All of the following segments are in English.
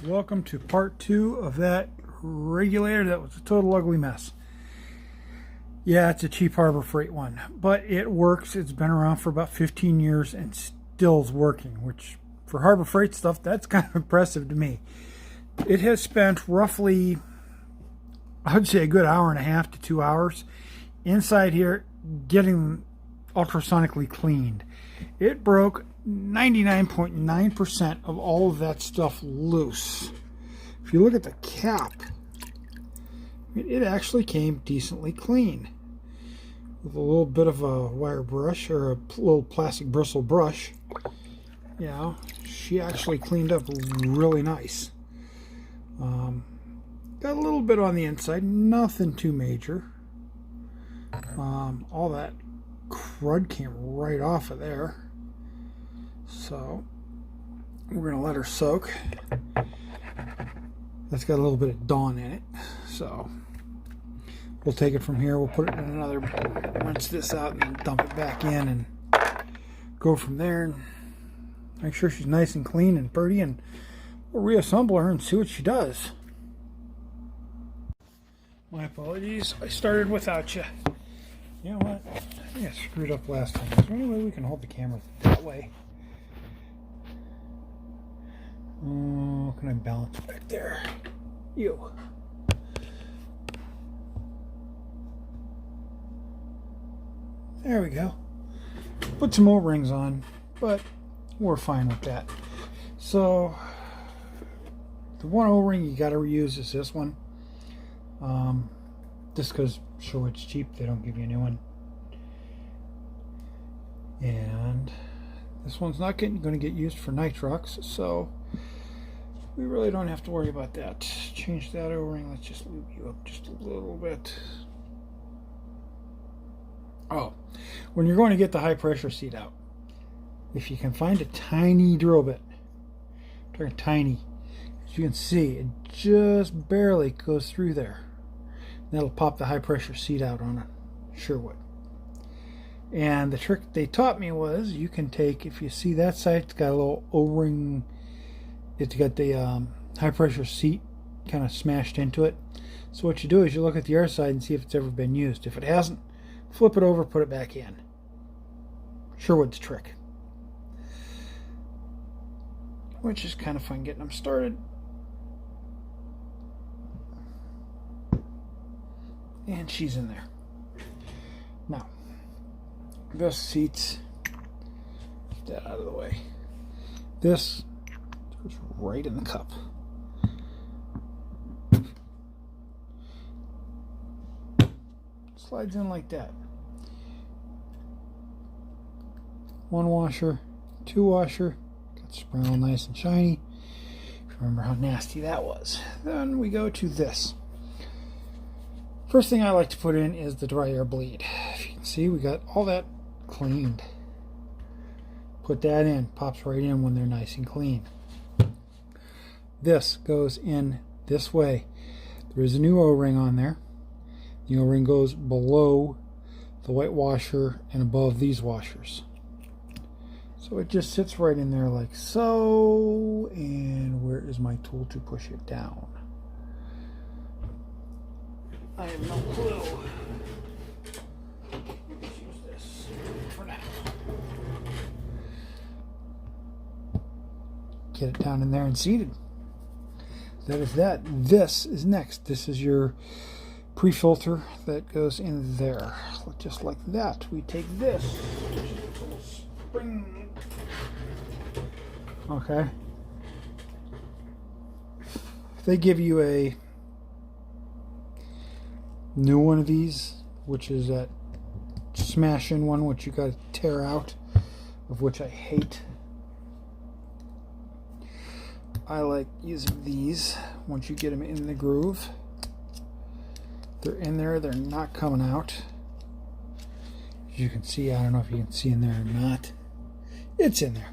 Welcome to part 2 of that regulator that was a total ugly mess. Yeah, it's a cheap Harbor Freight one, but it works. It's been around for about 15 years and still's working, which for Harbor Freight stuff, that's kind of impressive to me. It has spent roughly, I'd say a good hour and a half to 2 hours inside here getting ultrasonically cleaned. It broke 99.9% of all of that stuff loose. If you look at the cap, it actually came decently clean. With a little bit of a wire brush or a little plastic bristle brush, you know, she actually cleaned up really nice. Got a little bit on the inside, nothing too major. All that crud came right off of there. So we're going to let her soak. That's got a little bit of Dawn in it. So we'll take it from here. We'll put it in another, rinse this out and then dump it back in and go from there and make sure she's nice and clean and pretty, and we'll reassemble her and see what she does. My apologies. I started without you. You know what? I think I screwed up last time. Is there any way we can hold the camera that way? Oh, can I balance it back there? You. There we go. Put some O-rings on, but we're fine with that. So, the one O-ring you got to reuse is this one. Just because Sherwood's cheap, they don't give you a new one. And this one's not going to get used for nitrox, so we really don't have to worry about that. Change that O-ring. Let's just lube you up just a little bit. Oh, when you're going to get the high pressure seat out, if you can find a tiny drill bit, very tiny, as you can see, it just barely goes through there. That'll pop the high pressure seat out on a Sherwood. And the trick they taught me was you can take, if you see that side, it's got a little O-ring, it's got the high pressure seat kind of smashed into it. So what you do is you look at the other side and see if it's ever been used. If it hasn't, flip it over, put it back in. Sherwood's trick. Which is kind of fun getting them started. And she's in there. Now, this seat's, get that out of the way. This goes right in the cup. Slides in like that. One washer, two washer, got spray all nice and shiny. If you remember how nasty that was. Then we go to this. First thing I like to put in is the dry air bleed. If you can see, we got all that cleaned. Put that in, pops right in when they're nice and clean. This goes in this way. There is a new O-ring on there. The O-ring goes below the white washer and above these washers. So it just sits right in there like so. And where is my tool to push it down? I have no clue. Let's use this for now. Get it down in there and seated. That is that. This is next. This is your pre-filter that goes in there. Just like that. We take this. Spring. Okay. If they give you a new one of these, which is that smash in one, which you got to tear out, of which I hate. I like using these once you get them in the groove. They're in there, they're not coming out. As you can see, I don't know if you can see in there or not. It's in there.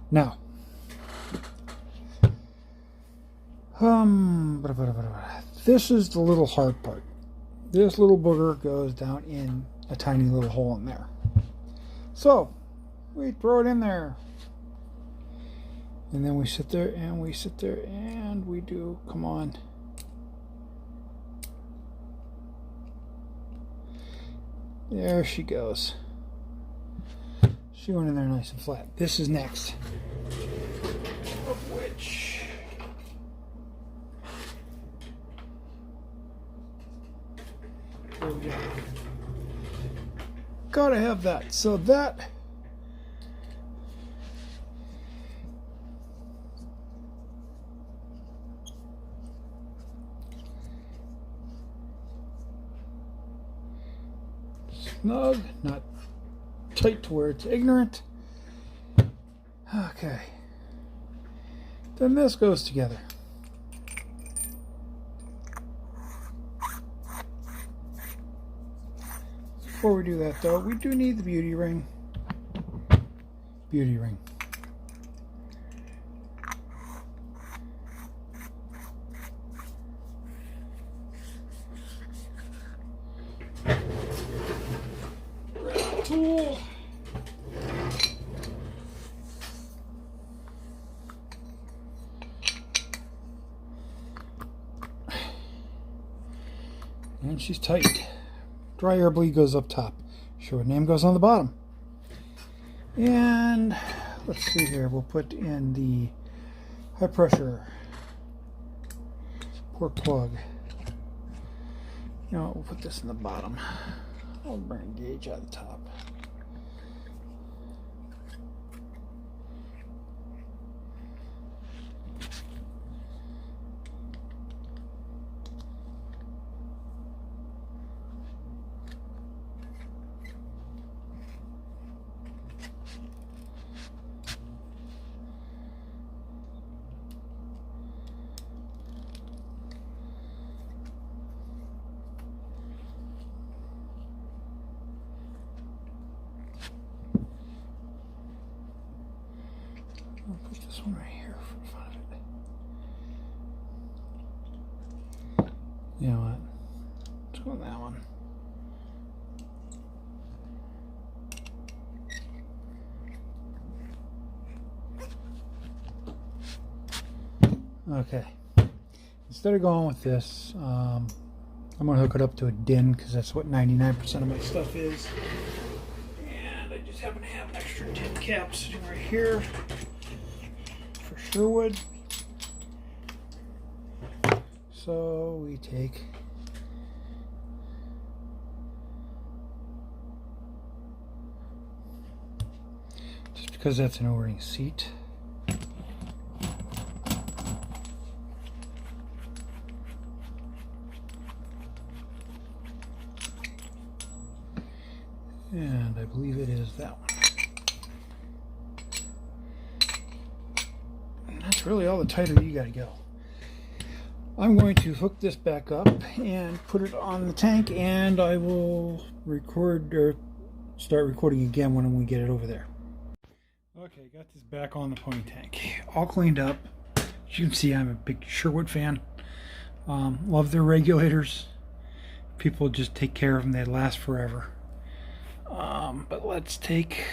Now, this is the little hard part. This little booger goes down in a tiny little hole in there. So, we throw it in there. And then we sit there and we sit there and we do, come on. There she goes. She went in there nice and flat. This is next. Of which... there we go. Gotta have that. So that... snug, not tight to where it's ignorant. Okay. Then this goes together. Before we do that though, we do need the beauty ring. Beauty ring. Tool. And she's tight. Dry air bleed goes up top. Sherwood name goes on the bottom. And let's see here. We'll put in the high pressure port plug. You know, we'll put this in the bottom. I'll bring a gauge out the top. I'll put this one right here in front of it. You know what? Let's go with that one. Okay. Instead of going with this, I'm going to hook it up to a DIN because that's what 99% of my stuff is. And I just happen to have an extra tin cap sitting right here. Sherwood. So we take just because that's an O-ring seat. And I believe it is that one. That's really all the tighter you gotta go. I'm going to hook this back up and put it on the tank, and I will record or start recording again when we get it over there. Okay, got this back on the pony tank. All cleaned up. As you can see, I'm a big Sherwood fan. Love their regulators. People just take care of them. They last forever. But let's take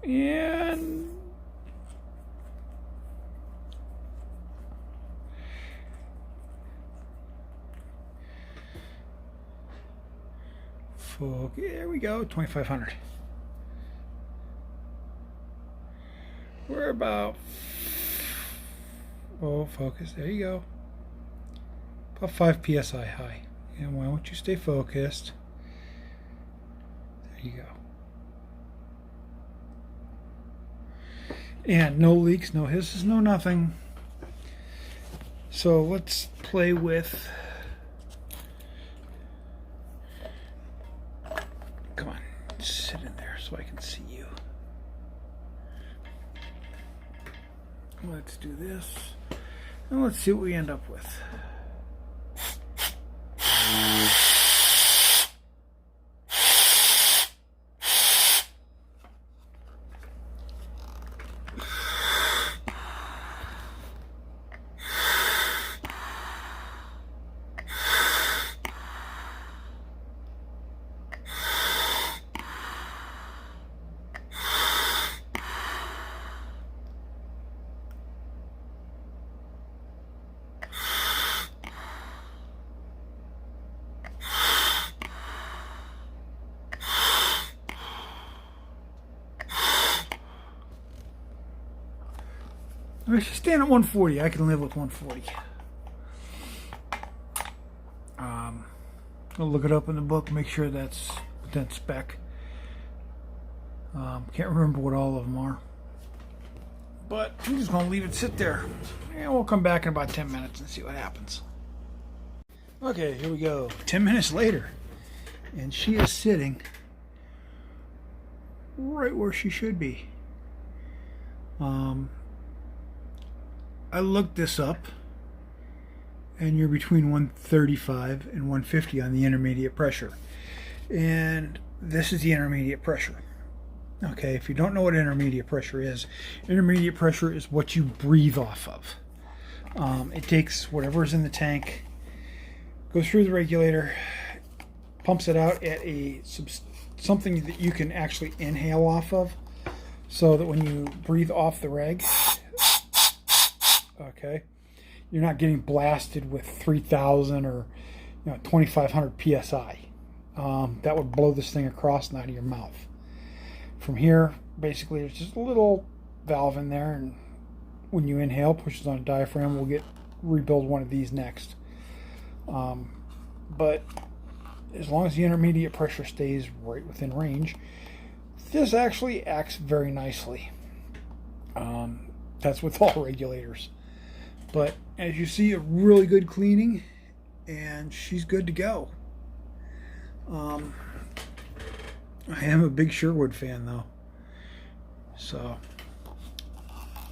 and there we go, 2500. We're about, oh, focus, there you go, about 5 psi high. And why don't you stay focused? There you go. And no leaks, no hisses, no nothing. So let's play with, come on, sit in there so I can see you. Let's do this, and let's see what we end up with. if she's staying at 140, I can live with 140. I'll look it up in the book, make sure that's within spec. Can't remember what all of them are. But I'm just going to leave it sit there. And we'll come back in about 10 minutes and see what happens. Okay, here we go. 10 minutes later. And she is sitting right where she should be. I looked this up. And you're between 135 and 150 on the intermediate pressure. And this is the intermediate pressure. Okay, if you don't know what intermediate pressure is what you breathe off of. It takes whatever's in the tank, goes through the regulator, pumps it out at something that you can actually inhale off of, so that when you breathe off the reg, okay, you're not getting blasted with 3,000 or 2,500 psi. That would blow this thing across and out of your mouth. From here, basically, there's just a little valve in there, and when you inhale, pushes on a diaphragm. We'll rebuild one of these next. But as long as the intermediate pressure stays right within range, this actually acts very nicely. That's with all regulators. But as you see, a really good cleaning, and she's good to go. I am a big Sherwood fan, though. So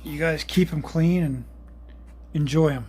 you guys keep them clean and enjoy them.